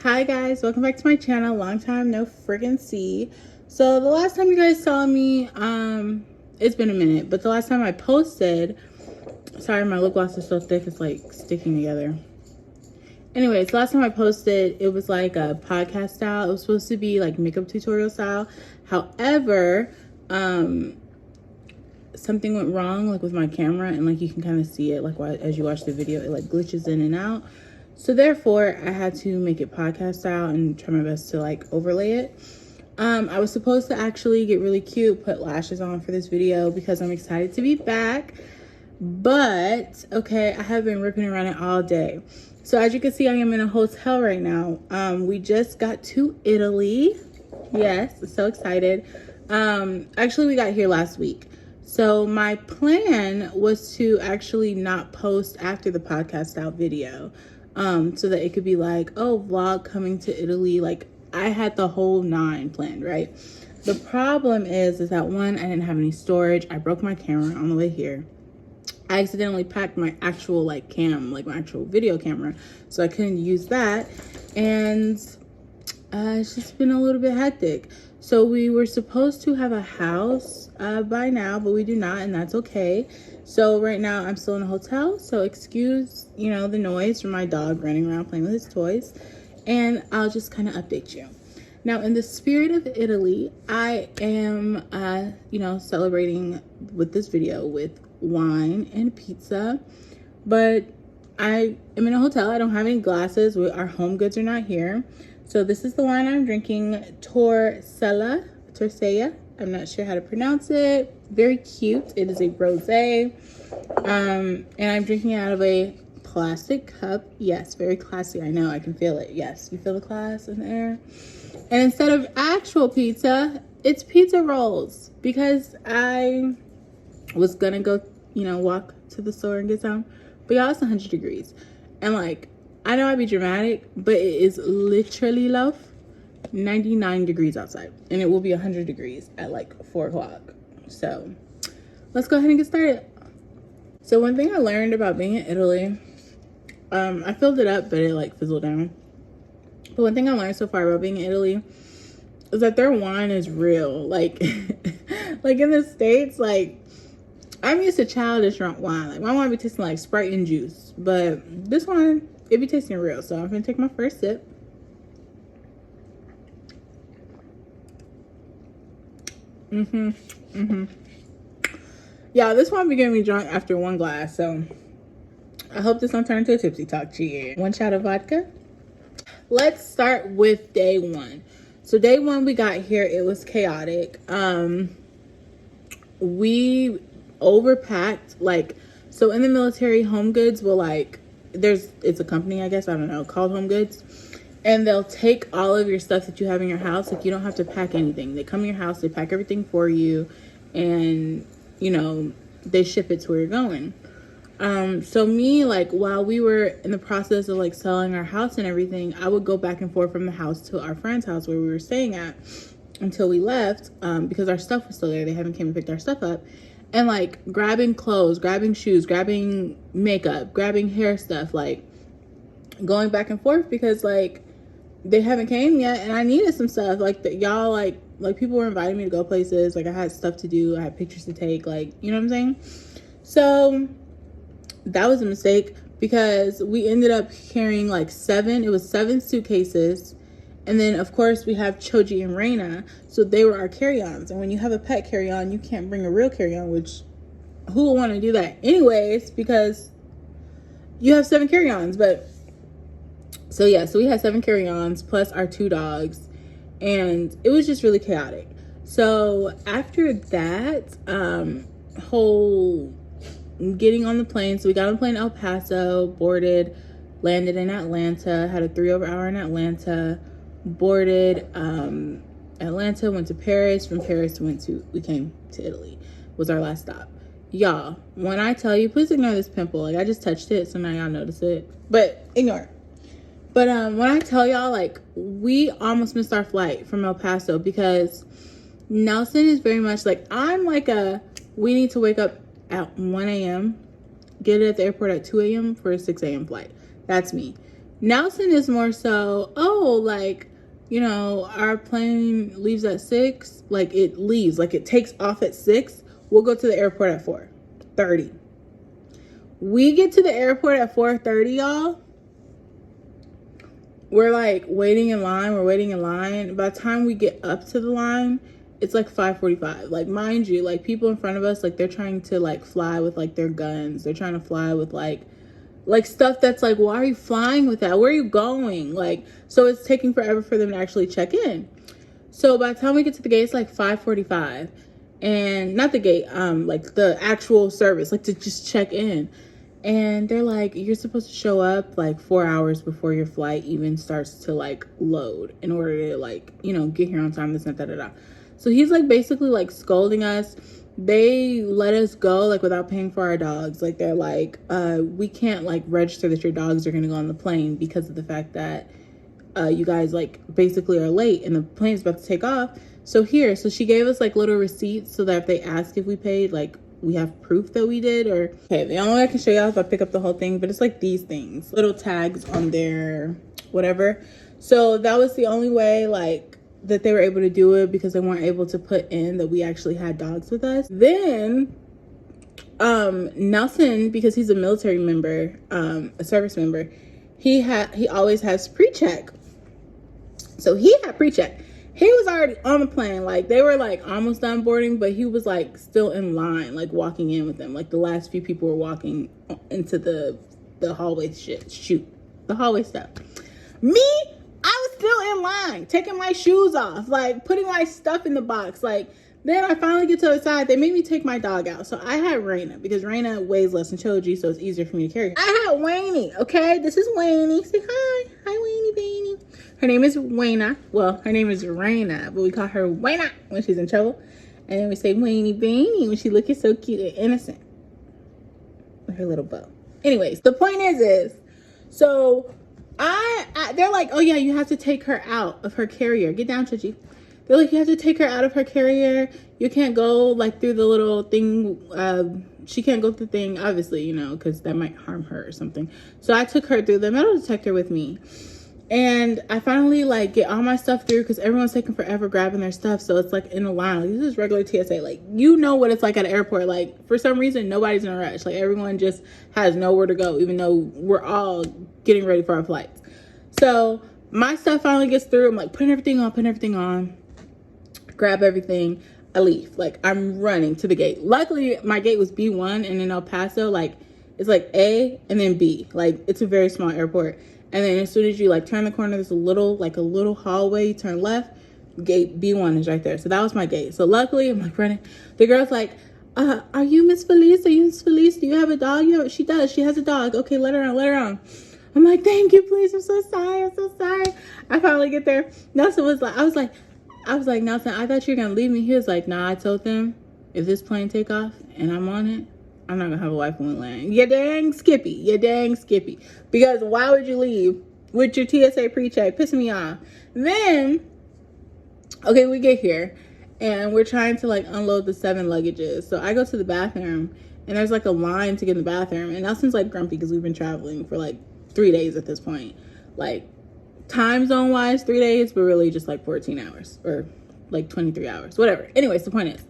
Hi guys, welcome back to my channel. Long time no friggin' see. So the last time you guys saw me, it's been a minute, but the last time I posted, sorry my lip gloss is so thick it's like sticking together. Anyways, last time I posted, it was like a podcast style. It was supposed to be like makeup tutorial style. However, something went wrong like with my camera, and like you can kind of see it like as you watch the video, it like glitches in and out. So therefore I had to make it podcast style and try my best to like overlay it. I was supposed to actually get really cute, put lashes on for this video because I'm excited to be back. But okay, I have been ripping around it all day. So as you can see, I am in a hotel right now. We just got to Italy. Yes, so excited. Actually we got here last week. So my plan was to actually not post after the podcast out video, so that it could be like, oh, vlog coming to Italy. Like I had the whole 9 planned, right? The problem is that one, I didn't have any storage. I broke my camera on the way here. I accidentally packed my actual like cam, like my actual video camera, so I couldn't use that. And it's just been a little bit hectic. So we were supposed to have a house by now, but we do not, and that's okay. So right now I'm still in a hotel, so excuse, the noise from my dog running around playing with his toys, and I'll just kind of update you. Now, in the spirit of Italy, I am, celebrating with this video with wine and pizza, but I am in a hotel. I don't have any glasses. Our home goods are not here. So this is the wine I'm drinking, Torsella. I'm not sure how to pronounce it. Very cute. It is a rosé. And I'm drinking it out of a plastic cup. Yes, very classy. I know, I can feel it. Yes, you feel the class in the air. And instead of actual pizza, it's pizza rolls, because I was gonna go, walk to the store and get some, but y'all, it's 100 degrees. And like, I know I'd be dramatic, but it is literally, love, 99 degrees outside, and it will be 100 degrees at like 4 o'clock. So let's go ahead and get started. So one thing I learned about being in Italy, I filled it up, but it like fizzled down. But one thing I learned so far about being in Italy is that their wine is real. Like, like in the States, like I'm used to childish wine. Like my wine be tasting like Sprite and juice, but this one, it be tasting real. So I'm gonna take my first sip. Yeah, this one be getting me drunk after 1 glass, so I hope this don't turn into a tipsy talk. Cheers. 1 shot of vodka. Let's start with day 1. So day 1, we got here, it was chaotic. We overpacked, like, so in the military, Home Goods will like, it's a company, I guess, I don't know, called Home Goods, and they'll take all of your stuff that you have in your house. Like, you don't have to pack anything. They come in your house, they pack everything for you, and they ship it to where you're going. So me, like, while we were in the process of like selling our house and everything, I would go back and forth from the house to our friend's house where we were staying at until we left, because our stuff was still there. They haven't came and picked our stuff up. And like grabbing clothes, grabbing shoes, grabbing makeup, grabbing hair stuff, like going back and forth because like they haven't came yet, and I needed some stuff. Like y'all, like people were inviting me to go places. Like I had stuff to do, I had pictures to take, like, you know what I'm saying? So that was a mistake, because we ended up carrying like 7 suitcases. And then of course we have Choji and Reina, so they were our carry-ons. And when you have a pet carry-on, you can't bring a real carry-on, which who would want to do that anyways, because you have 7 carry-ons. But so yeah, so we had 7 carry-ons plus our 2 dogs, and it was just really chaotic. So after that, whole getting on the plane, so we got on the plane in El Paso, boarded, landed in Atlanta, had a 3-hour in Atlanta, boarded Atlanta, went to Paris. From Paris we came to Italy, was our last stop. Y'all, when I tell you, please ignore this pimple. Like I just touched it, so now y'all notice it, but ignore it. But when I tell y'all, like, we almost missed our flight from El Paso, because Nelson is very much like, I'm like we need to wake up at 1 a.m., get it at the airport at 2 a.m. for a 6 a.m. flight. That's me. Nelson is more so, oh, like, you know, our plane leaves at 6. Like, it leaves. Like, it takes off at 6. We'll go to the airport at 4:30. We get to the airport at 4:30, y'all. We're, like, waiting in line. We're waiting in line. By the time we get up to the line, it's, like, 5:45. Like, mind you, like, people in front of us, like, they're trying to, like, fly with, like, their guns. They're trying to fly with, like stuff that's like, why are you flying with that? Where are you going? Like, so it's taking forever for them to actually check in. So by the time we get to the gate, it's like 5:45, and not the gate, like the actual service, like to just check in. And they're like, you're supposed to show up like 4 hours before your flight even starts to like load in order to like, you know, get here on time, this and da. So he's like basically like scolding us. They let us go like without paying for our dogs. Like they're like, we can't like register that your dogs are gonna go on the plane because of the fact that you guys like basically are late and the plane's about to take off. So she gave us like little receipts so that if they ask if we paid, like we have proof that we did. Or okay, the only way I can show y'all if I pick up the whole thing, but it's like these things, little tags on their whatever. So that was the only way like that they were able to do it, because they weren't able to put in that we actually had dogs with us. Then Nelson, because he's a military member, a service member, he always has pre-check. So he had pre-check. He was already on the plane. Like they were like almost done boarding, but he was like still in line, like walking in with them. Like the last few people were walking into the hallway the hallway stuff. Me, I was still in line, taking my shoes off, like putting my stuff in the box. Like then I finally get to the side. They made me take my dog out. So I had Raina, because Raina weighs less than Choji, so it's easier for me to carry her. I had Waynie, okay? This is Waynie. Say hi. Hi, Waynie, baby. Her name is Wayna. Well, her name is Raina, but we call her Wayna when she's in trouble. And then we say Waynie, baby when she looking so cute and innocent with her little bow. Anyways, the point is so they're like, oh yeah, you have to take her out of her carrier. Get down, Choji. They're like, you have to take her out of her carrier. You can't go like through the little thing. She can't go through the thing, obviously, you know, because that might harm her or something. So I took her through the metal detector with me. And I finally like get all my stuff through, because everyone's taking forever grabbing their stuff. So it's like in a line. Like, this is regular TSA. Like, you know what it's like at an airport. Like, for some reason, nobody's in a rush. Like, everyone just has nowhere to go, even though we're all getting ready for our flights. So my stuff finally gets through. I'm like putting everything on, grab everything. I leave. Like, I'm running to the gate. Luckily, my gate was B1, and in El Paso, like, it's like A and then B. Like, it's a very small airport. And then as soon as you like turn the corner, there's a little hallway, you turn left, gate B1 is right there. So that was my gate. So luckily I'm like running. The girl's like, are you Miss Felice? Are you Miss Felice? Do you have a dog? She does. She has a dog. Okay, let her on. I'm like, thank you, please. I'm so sorry. I finally get there. Nelson was like, I was like, Nelson, I thought you were gonna leave me. He was like, nah, I told them if this plane take off and I'm on it, I'm not gonna have a wife when we land. You dang Skippy. Because why would you leave with your TSA pre-check? Pissing me off. Then, okay, we get here and we're trying to like unload the 7 luggages. So I go to the bathroom and there's like a line to get in the bathroom. And Nelson's like grumpy because we've been traveling for like 3 days at this point. Like time zone wise, 3 days, but really just like 14 hours or like 23 hours, whatever. Anyways, the point is,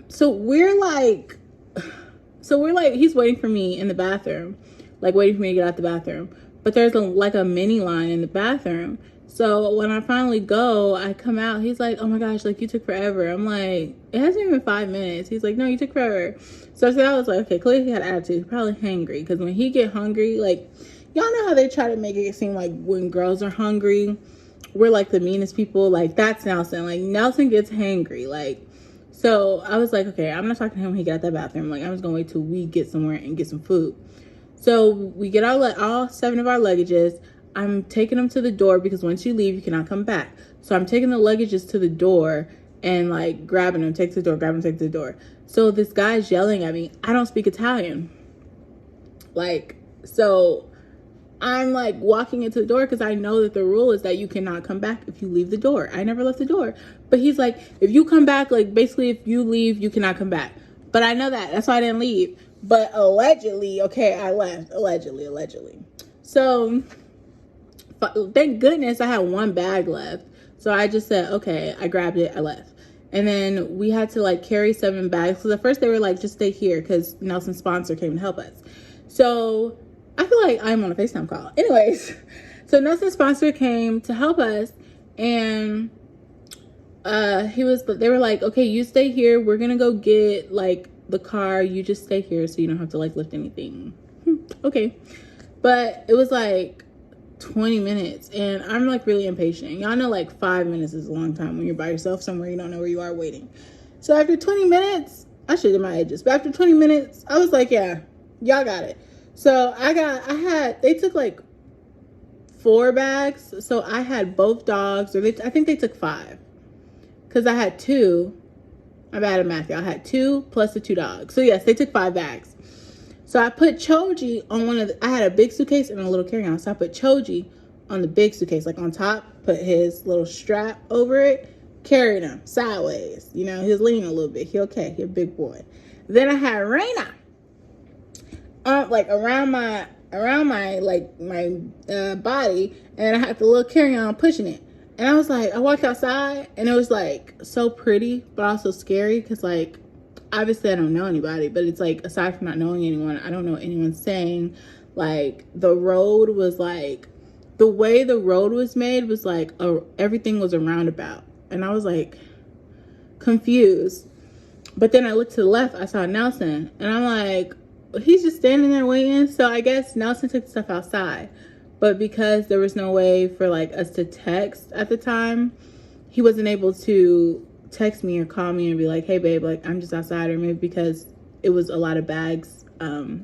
so we're like, he's waiting for me in the bathroom, like waiting for me to get out the bathroom. But there's a mini line in the bathroom. So when I finally go, I come out, he's like, oh my gosh, like you took forever. I'm like, it hasn't even been 5 minutes. He's like, no, you took forever. So I was like, okay, clearly he had attitude. He's probably hangry. Because when he get hungry, like, y'all know how they try to make it seem like when girls are hungry, we're like the meanest people. Like that's Nelson. Like Nelson gets hangry. Like, so I was like, okay, I'm not talking to him when he got out that bathroom. Like I was going to wait till we get somewhere and get some food. So we get all 7 of our luggages. I'm taking them to the door because once you leave, you cannot come back. So I'm taking the luggages to the door and like grabbing them, take to the door, grab them, take to the door. So this guy's yelling at me. I don't speak Italian. Like, so I'm like walking into the door because I know that the rule is that you cannot come back if you leave the door. I never left the door. But he's like, if you come back, like basically if you leave, you cannot come back. But I know that. That's why I didn't leave. But allegedly, okay, I left. Allegedly. So thank goodness I had one bag left. So I just said, okay, I grabbed it, I left. And then we had to like carry 7 bags. So at first they were like, just stay here because Nelson's sponsor came to help us. So I feel like I'm on a FaceTime call. Anyways, so Nelson's sponsor came to help us, and they were like, okay, you stay here. We're gonna go get like the car. You just stay here so you don't have to like lift anything. Okay. But it was like 20 minutes and I'm like really impatient. Y'all know like 5 minutes is a long time when you're by yourself somewhere you don't know where you are waiting. So after 20 minutes, I should get my edges, but after 20 minutes, I was like, yeah, y'all got it. So they took like 4 bags. So I had both dogs, I think they took 5. Because I had 2. I'm bad at math, y'all. I had 2 plus the 2 dogs. So yes, they took 5 bags. So I put Choji on I had a big suitcase and a little carry-on. So I put Choji on the big suitcase, like on top, put his little strap over it, carried him sideways. You know, he was leaning a little bit. He okay, he a big boy. Then I had Raina like around my body, and I had the little carry-on pushing it. And I was like, I walked outside and it was like so pretty, but also scary because like, obviously I don't know anybody, but it's like, aside from not knowing anyone, I don't know what anyone's saying. Like the road was like, the way the road was made was like, everything was a roundabout. And I was like confused. But then I looked to the left, I saw Nelson and I'm like, he's just standing there waiting. So I guess Nelson took the stuff outside. But because there was no way for like us to text at the time, he wasn't able to text me or call me and be like, hey babe, like I'm just outside. Or maybe because it was a lot of bags,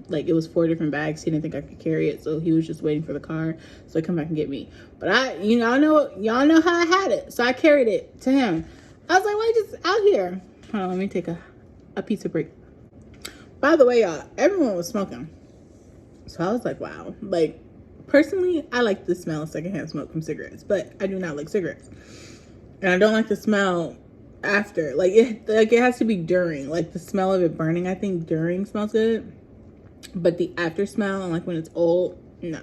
like it was 4 different bags, he didn't think I could carry it, so he was just waiting for the car so he'd come back and get me. But y'all know how I had it, so I carried it to him. I was like, wait, just out here. Hold on, let me take a pizza break. By the way, y'all, everyone was smoking, so I was like, wow. Like personally, I like the smell of secondhand smoke from cigarettes, but I do not like cigarettes, and I don't like the smell after. Like it has to be during. Like the smell of it burning, I think during smells good, but the after smell and like when it's old, no.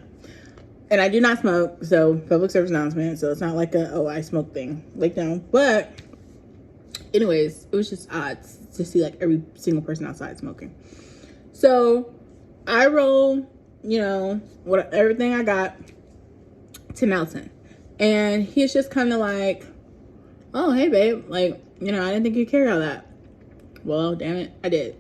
And I do not smoke, so public service announcement. So it's not like I smoke thing. Like no. But anyways, it was just odd to see like every single person outside smoking. So I roll, everything I got to Nelson, and he's just kind of like, oh, hey babe, like, I didn't think you'd carry all that. Well, damn it, I did.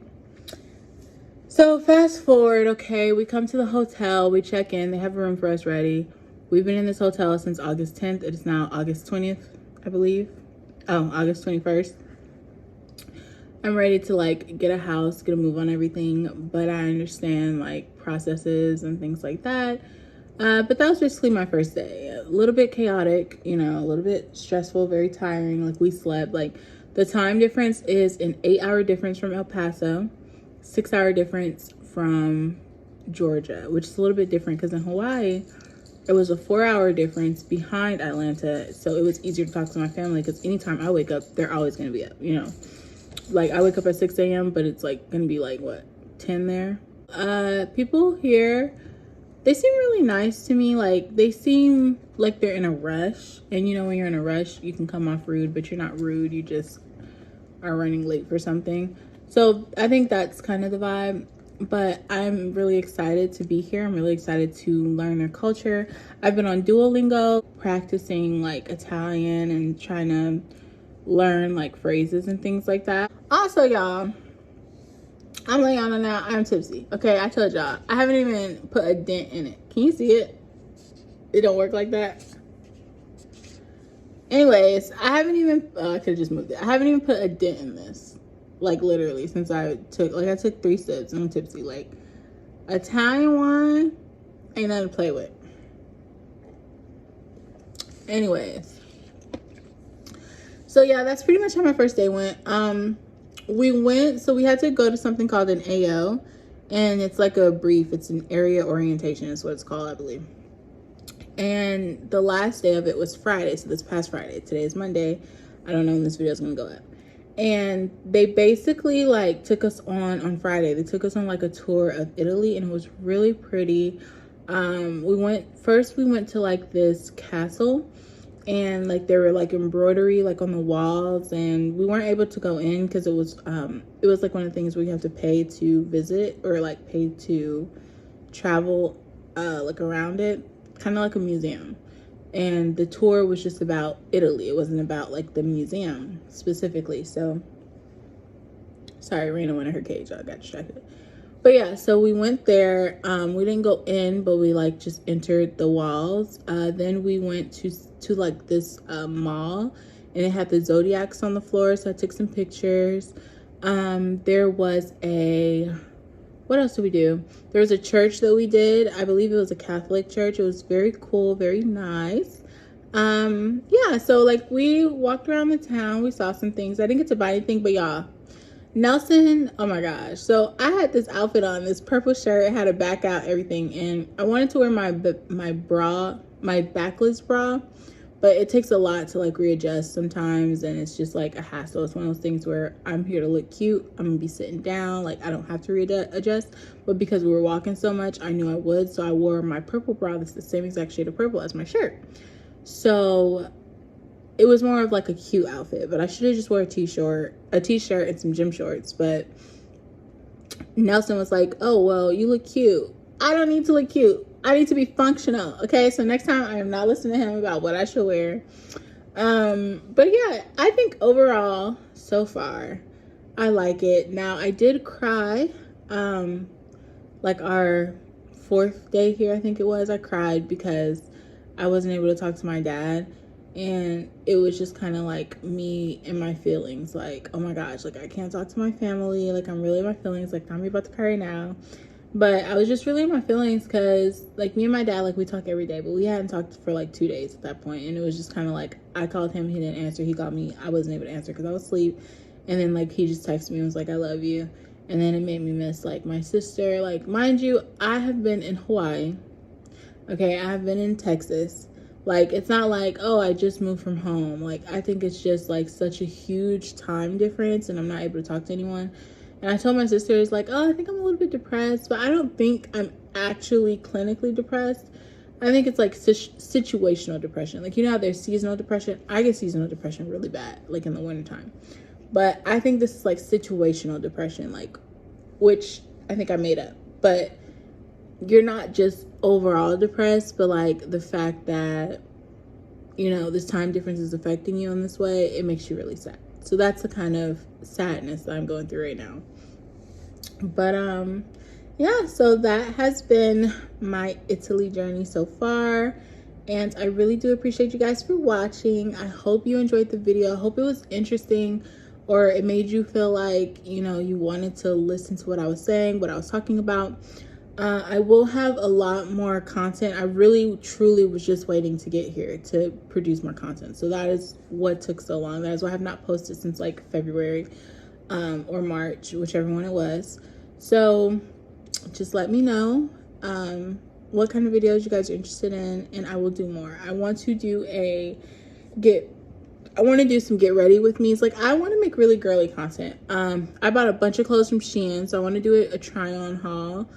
So fast forward, okay, we come to the hotel, we check in, they have a room for us ready. We've been in this hotel since August 10th. It is now August 20th, I believe. Oh, August 21st. I'm ready to like get a house, get a move on everything, but I understand like processes and things like that. But that was basically my first day. A little bit chaotic, a little bit stressful, very tiring. Like we slept, like the time difference is an 8-hour difference from El Paso, 6-hour difference from Georgia, which is a little bit different because in Hawaii, it was a 4-hour difference behind Atlanta. So it was easier to talk to my family because anytime I wake up, they're always going to be up, Like I wake up at 6 a.m., but it's like going to be like, 10 there? People here, they seem really nice to me. Like they seem like they're in a rush. And when you're in a rush, you can come off rude, but you're not rude. You just are running late for something. So I think that's kind of the vibe. But I'm really excited to be here. I'm really excited to learn their culture. I've been on Duolingo practicing like Italian and trying to learn like phrases and things like that. Also, y'all, I'm letting y'all know now I'm tipsy. Okay, I told y'all I haven't even put a dent in it. Can you see it? It don't work like that. Anyways, I haven't even I could have just moved it. I haven't even put a dent in this, like literally, since I took 3 sips and I'm tipsy. Like Italian wine ain't nothing to play with. Anyways, so yeah, that's pretty much how my first day went. We had to go to something called an AO, and it's like a brief. It's an area orientation is what it's called, I believe. And the last day of it was Friday, so this past Friday. Today is Monday. I don't know when this video is gonna go up. And they basically like took us on Friday. They took us on like a tour of Italy, and it was really pretty. We went to like this castle, and like there were like embroidery like on the walls, and we weren't able to go in because it was like one of the things where you have to pay to visit, or like pay to travel like around it, kind of like a museum. And the tour was just about Italy. It wasn't about like the museum specifically. So sorry, Raina went in her cage. I got distracted. But yeah, so we went there. We didn't go in, but we like just entered the walls. Then we went to like this mall, and it had the zodiacs on the floor. So I took some pictures. There was what else did we do? There was a church that we did. I believe it was a Catholic church. It was very cool, very nice. Yeah, so like we walked around the town. We saw some things. I didn't get to buy anything, but y'all, Nelson, oh my gosh. So I had this outfit on, this purple shirt. It had a back out, everything. And I wanted to wear my backless bra, but it takes a lot to like readjust sometimes, and it's just like a hassle. It's one of those things where I'm here to look cute. I'm gonna be sitting down, like I don't have to readjust. But because we were walking so much, I knew I would. So I wore my purple bra that's the same exact shade of purple as my shirt. So it was more of like a cute outfit, but I should have just wore a t-shirt and some gym shorts. But Nelson was like, oh, well, you look cute. I don't need to look cute. I need to be functional. Okay, so next time I am not listening to him about what I should wear. But yeah, I think overall, so far, I like it. Now, I did cry, like our 4th day here, I think it was. I cried because I wasn't able to talk to my dad. And it was just kind of like me and my feelings, like, oh my gosh, like I can't talk to my family, like I'm really in my feelings, like I'm about to cry now. But I was just really in my feelings because like me and my dad, like we talk every day, but we hadn't talked for like 2 days at that point. And it was just kind of like I called him, he didn't answer. He called me, I wasn't able to answer because I was asleep. And then like he just texted me and was like, I love you. And then it made me miss like my sister. Like, mind you, I have been in Hawaii. Okay, I have been in Texas. Like, it's not like, oh, I just moved from home. Like, I think it's just, like, such a huge time difference, and I'm not able to talk to anyone. And I told my sisters, like, oh, I think I'm a little bit depressed, but I don't think I'm actually clinically depressed. I think it's, like, situational depression. Like, you know how there's seasonal depression? I get seasonal depression really bad, like, in the wintertime. But I think this is, like, situational depression, like, which I think I made up. But you're not just overall depressed, but like the fact that, you know, this time difference is affecting you in this way, it makes you really sad. So that's the kind of sadness that I'm going through right now. But yeah, so that has been my Italy journey so far, and I really do appreciate you guys for watching. I hope you enjoyed the video. I hope it was interesting, or it made you feel like, you know, you wanted to listen to what I was saying, what I was talking about. I will have a lot more content. I really, truly was just waiting to get here to produce more content. So that is what took so long. That is why I have not posted since like February or March, whichever one it was. So just let me know what kind of videos you guys are interested in, and I will do more. I want to do some get ready with me. It's like I want to make really girly content. I bought a bunch of clothes from Shein, so I want to do a try on haul.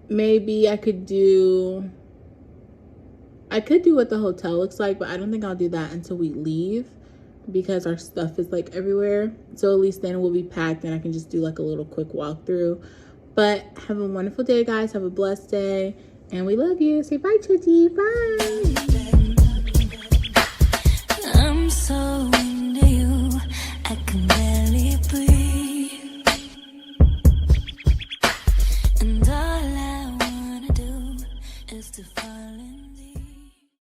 Maybe I could do what the hotel looks like, but I don't think I'll do that until we leave because our stuff is like everywhere. So at least then we'll be packed and I can just do like a little quick walkthrough. But have a wonderful day, guys. Have a blessed day, and we love you. Say bye, Tootie. Bye.